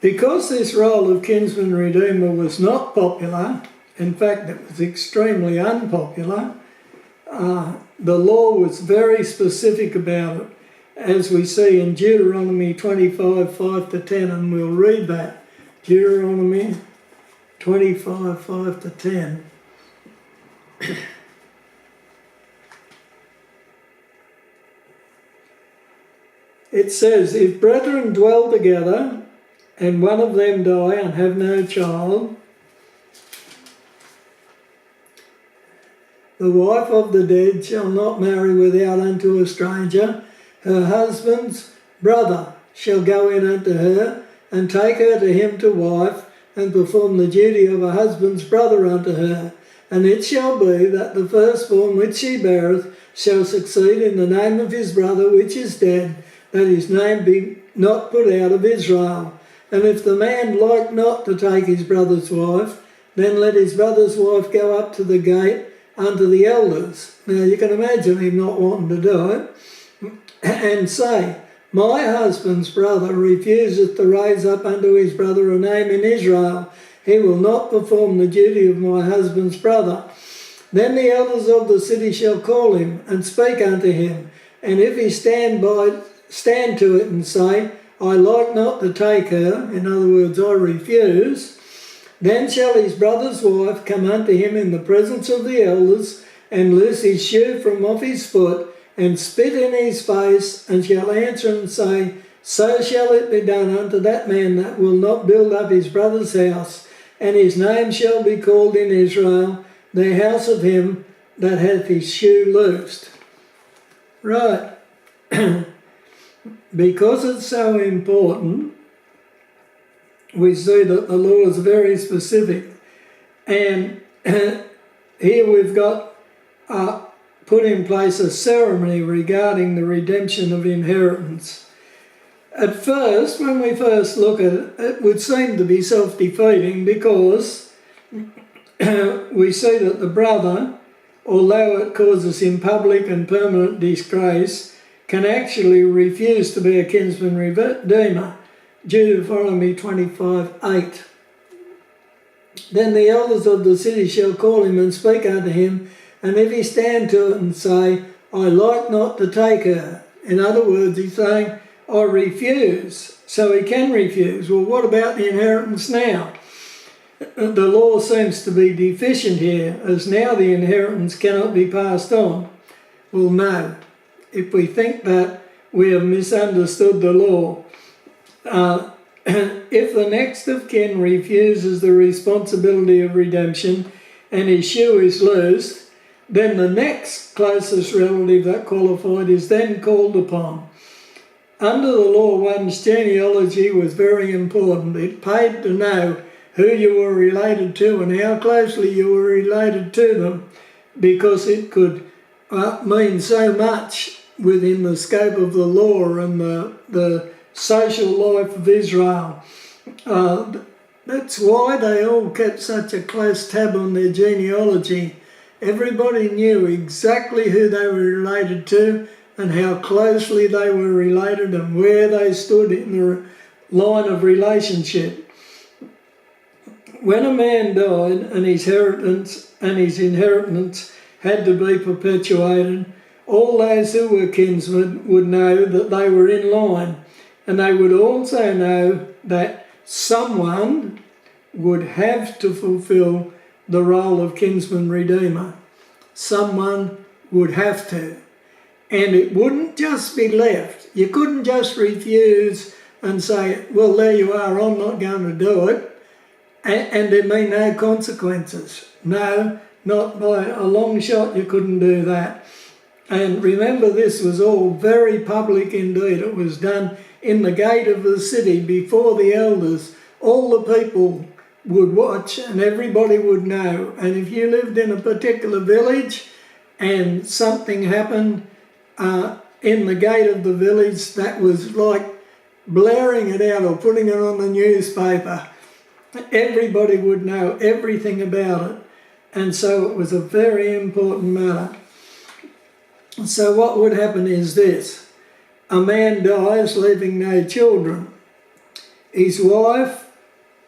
Because this role of kinsman redeemer was not popular, in fact it was extremely unpopular, the law was very specific about it, as we see in Deuteronomy 25, 5 to 10, and we'll read that. Deuteronomy 25, 5 to 10. It says, if brethren dwell together, and one of them die and have no child, the wife of the dead shall not marry without unto a stranger. Her husband's brother shall go in unto her, and take her to him to wife, and perform the duty of a husband's brother unto her. And it shall be that the firstborn which she beareth shall succeed in the name of his brother which is dead, that his name be not put out of Israel. And if the man like not to take his brother's wife, then let his brother's wife go up to the gate unto the elders. Now you can imagine him not wanting to do it, and say, my husband's brother refuseth to raise up unto his brother a name in Israel. He will not perform the duty of my husband's brother. Then the elders of the city shall call him, and speak unto him. And if he stand to it and say, I like not to take her, in other words, I refuse, then shall his brother's wife come unto him in the presence of the elders, and loose his shoe from off his foot, and spit in his face, and shall answer and say, so shall it be done unto that man that will not build up his brother's house, and his name shall be called in Israel, the house of him that hath his shoe loosed. Right. Because it's so important, we see that the law is very specific. And here we've got put in place a ceremony regarding the redemption of inheritance. At first, when we first look at it, it would seem to be self-defeating, because we see that the brother, although it causes him public and permanent disgrace, can actually refuse to be a kinsman redeemer. Deuteronomy 25, 8. Then the elders of the city shall call him and speak unto him, and if he stand to it and say, I like not to take her. In other words, he's saying, I refuse. So he can refuse. Well, what about the inheritance now? The law seems to be deficient here, as now the inheritance cannot be passed on. Well, no. If we think that, we have misunderstood the law. If the next of kin refuses the responsibility of redemption and his shoe is loosed, then the next closest relative that qualified is then called upon. Under the law, one's genealogy was very important. It paid to know who you were related to and how closely you were related to them, because it could mean so much within the scope of the law and the social life of Israel. That's why they all kept such a close tab on their genealogy. Everybody knew exactly who they were related to and how closely they were related and where they stood in the line of relationship. When a man died and his inheritance had to be perpetuated, all those who were kinsmen would know that they were in line, and they would also know that someone would have to fulfill the role of kinsman redeemer. Someone would have to. And it wouldn't just be left. You couldn't just refuse and say, well, there you are, I'm not going to do it, and there be no consequences. No, not by a long shot you couldn't do that. And remember, this was all very public indeed. It was done in the gate of the city before the elders. All the people would watch and everybody would know. And if you lived in a particular village and something happened in the gate of the village, that was like blaring it out or putting it on the newspaper. Everybody would know everything about it. And so it was a very important matter. So what would happen is this. A man dies leaving no children. his wife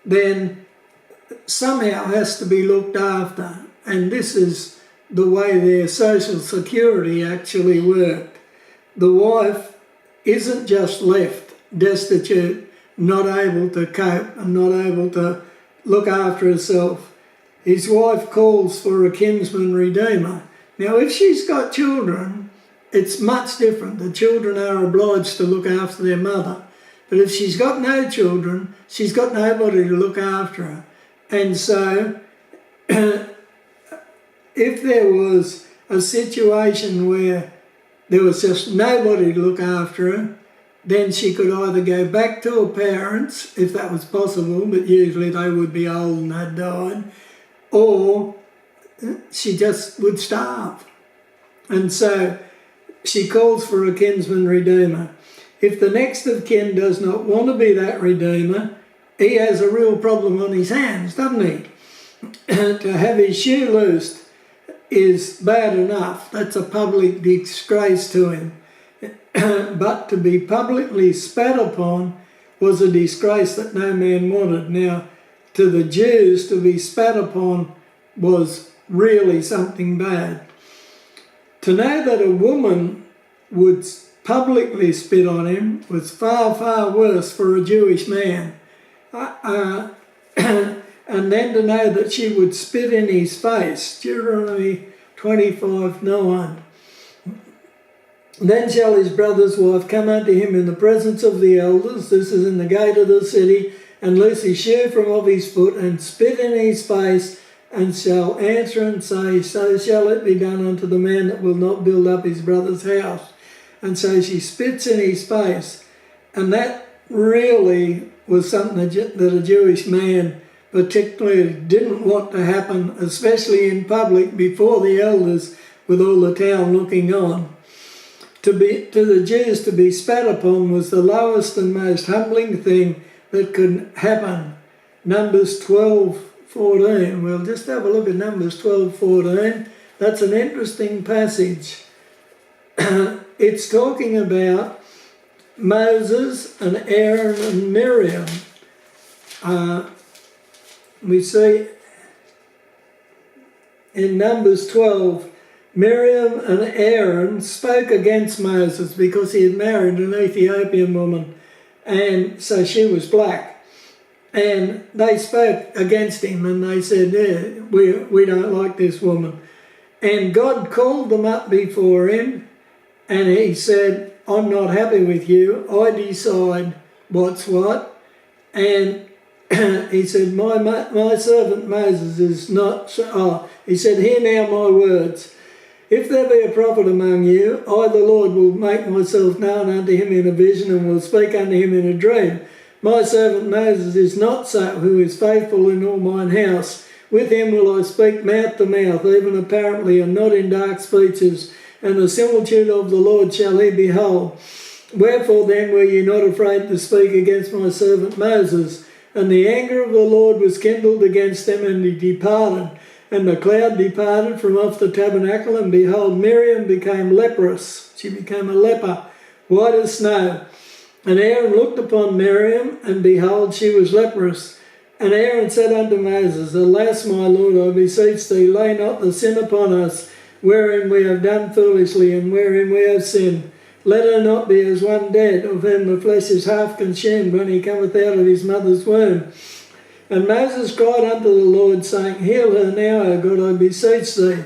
then somehow has to be looked after. And this is the way their social security actually worked. The wife isn't just left destitute, not able to cope and not able to look after herself. His wife calls for a kinsman redeemer. Now, if she's got children, it's much different. The children are obliged to look after their mother. But if she's got no children, she's got nobody to look after her. And so, if there was a situation where there was just nobody to look after her, then she could either go back to her parents, if that was possible, but usually they would be old and had died, or she just would starve. And so she calls for a kinsman redeemer. If the next of kin does not want to be that redeemer, he has a real problem on his hands, doesn't he? To have his shoe loosed is bad enough. That's a public disgrace to him. But to be publicly spat upon was a disgrace that no man wanted. Now, to the Jews, to be spat upon was really something bad. To know that a woman would publicly spit on him was far, far worse for a Jewish man. And then to know that she would spit in his face, Deuteronomy 25:9. Then shall his brother's wife come unto him in the presence of the elders, this is in the gate of the city, and loose his shoe from off his foot, and spit in his face, and shall answer and say, so shall it be done unto the man that will not build up his brother's house. And so she spits in his face. And that really was something that a Jewish man particularly didn't want to happen, especially in public before the elders with all the town looking on. To the Jews to be spat upon was the lowest and most humbling thing that could happen. Numbers 12:14. We'll just have a look at Numbers 12:14. That's an interesting passage. It's talking about Moses and Aaron and Miriam. We see in Numbers 12, Miriam and Aaron spoke against Moses because he had married an Ethiopian woman, and so she was black. And they spoke against him, and they said, yeah, we don't like this woman. And God called them up before him, and he said, I'm not happy with you. I decide what's what. And he said, my servant Moses is not... he said, hear now my words. If there be a prophet among you, I, the Lord, will make myself known unto him in a vision, and will speak unto him in a dream. My servant Moses is not so, who is faithful in all mine house. With him will I speak mouth to mouth, even apparently, and not in dark speeches. And the similitude of the Lord shall he behold. Wherefore then were ye not afraid to speak against my servant Moses? And the anger of the Lord was kindled against them, and he departed. And the cloud departed from off the tabernacle, and behold, Miriam became leprous. She became a leper, white as snow. And Aaron looked upon Miriam, and behold, she was leprous. And Aaron said unto Moses, Alas, my Lord, I beseech thee, lay not the sin upon us, wherein we have done foolishly, and wherein we have sinned. Let her not be as one dead, of whom the flesh is half consumed when he cometh out of his mother's womb. And Moses cried unto the Lord, saying, Heal her now, O God, I beseech thee.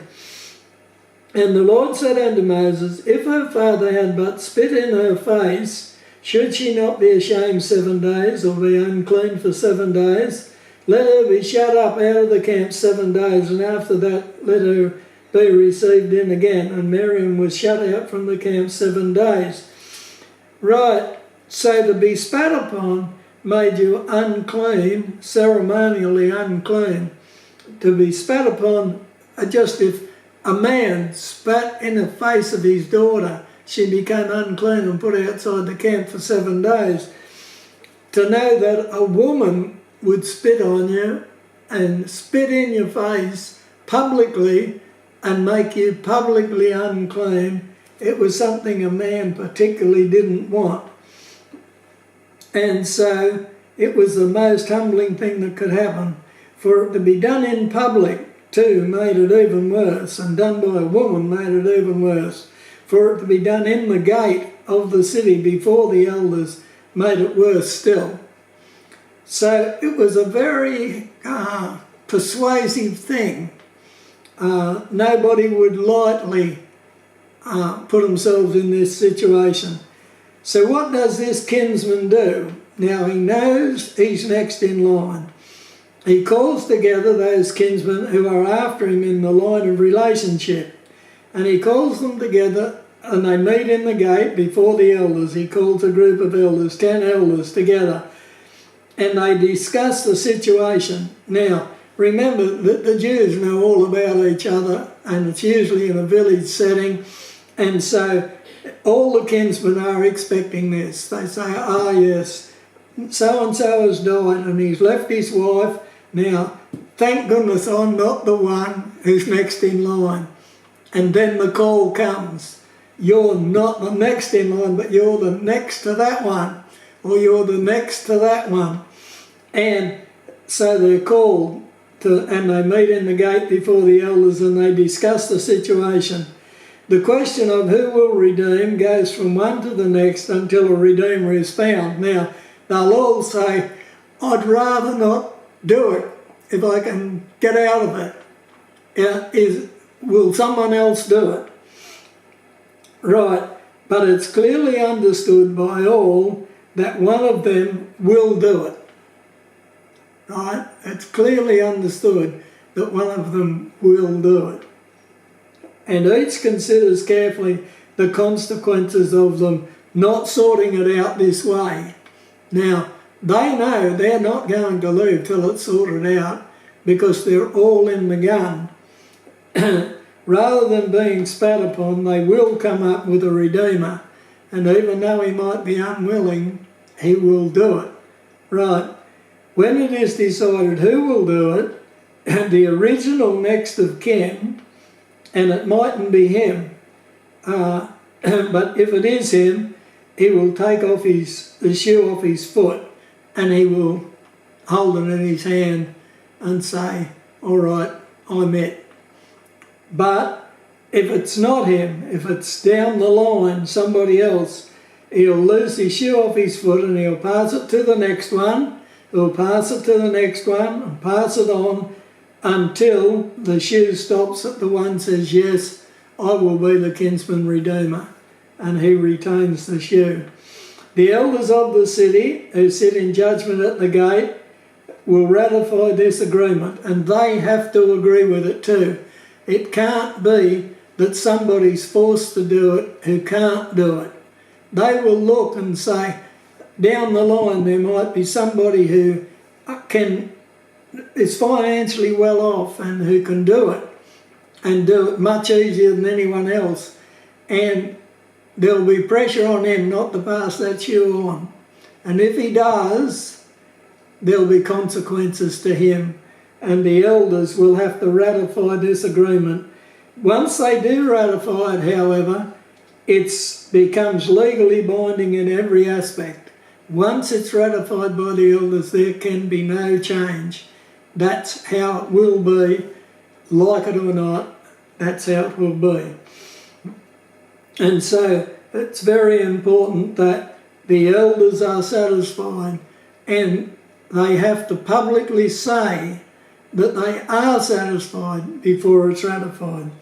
And the Lord said unto Moses, If her father had but spit in her face, should she not be ashamed 7 days, or be unclean for 7 days? Let her be shut up out of the camp 7 days, and after that let her be received in again. And Miriam was shut out from the camp 7 days. Right, so to be spat upon made you unclean, ceremonially unclean. To be spat upon, just if a man spat in the face of his daughter, she became unclean and put outside the camp for 7 days. To know that a woman would spit on you and spit in your face publicly and make you publicly unclean, it was something a man particularly didn't want. And so it was the most humbling thing that could happen. For it to be done in public too made it even worse, and done by a woman made it even worse. For it to be done in the gate of the city before the elders made it worse still. So it was a very persuasive thing. Nobody would lightly put themselves in this situation. So what does this kinsman do? Now he knows he's next in line. He calls together those kinsmen who are after him in the line of relationship. And he calls them together and they meet in the gate before the elders. He calls a group of elders, 10 elders together. And they discuss the situation. Now, remember that the Jews know all about each other, and it's usually in a village setting. And so all the kinsmen are expecting this. They say, yes, so-and-so has died and he's left his wife. Now, thank goodness I'm not the one who's next in line. And then the call comes. You're not the next in line, but you're the next to that one. Or you're the next to that one. And so they're called and they meet in the gate before the elders and they discuss the situation. The question of who will redeem goes from one to the next until a redeemer is found. Now, they'll all say, I'd rather not do it if I can get out of it. Will someone else do it? Right, but it's clearly understood by all that one of them will do it. Right? It's clearly understood that one of them will do it. And each considers carefully the consequences of them not sorting it out this way. Now, they know they're not going to leave till it's sorted out because they're all in the gun. Rather than being spat upon, they will come up with a redeemer. And even though he might be unwilling, he will do it. Right. When it is decided who will do it, the original next of kin, and it mightn't be him, but if it is him, he will take off the shoe off his foot and he will hold it in his hand and say, all right, I'm it. But if it's not him, if it's down the line, somebody else, he'll lose his shoe off his foot and he'll pass it to the next one, he'll pass it to the next one and pass it on until the shoe stops at the one says, yes, I will be the kinsman redeemer, and he retains the shoe. The elders of the city who sit in judgment at the gate will ratify this agreement, and they have to agree with it too. It can't be that somebody's forced to do it who can't do it. They will look and say, down the line there might be somebody who is financially well off and who can do it, and do it much easier than anyone else. And there'll be pressure on him not to pass that shoe on. And if he does, there'll be consequences to him. And the elders will have to ratify this agreement. Once they do ratify it, however, it becomes legally binding in every aspect. Once it's ratified by the elders, there can be no change. That's how it will be, like it or not, that's how it will be. And so it's very important that the elders are satisfied, and they have to publicly say that they are satisfied before it's ratified.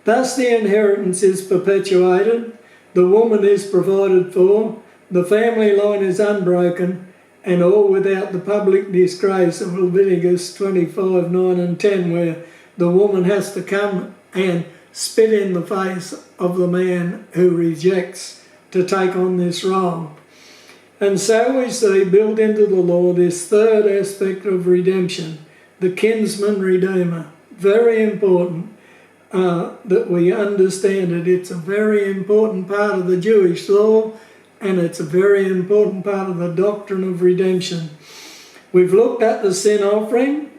Thus the inheritance is perpetuated, the woman is provided for, the family line is unbroken, and all without the public disgrace of Leviticus 25, 9 and 10, where the woman has to come and spit in the face of the man who rejects to take on this role. And so we see built into the law this third aspect of redemption, the kinsman redeemer. Very important that we understand it. It's a very important part of the Jewish law, and it's a very important part of the doctrine of redemption. We've looked at the sin offering,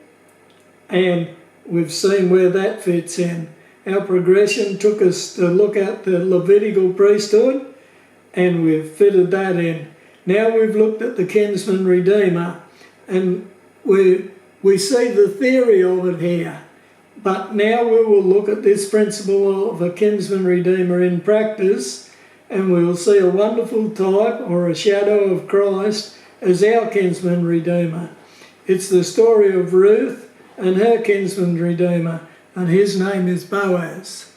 and we've seen where that fits in. Our progression took us to look at the Levitical priesthood, and we've fitted that in. Now we've looked at the kinsman redeemer, and we see the theory of it here. But now we will look at this principle of a kinsman redeemer in practice, and we will see a wonderful type or a shadow of Christ as our kinsman redeemer. It's the story of Ruth and her kinsman redeemer, and his name is Boaz.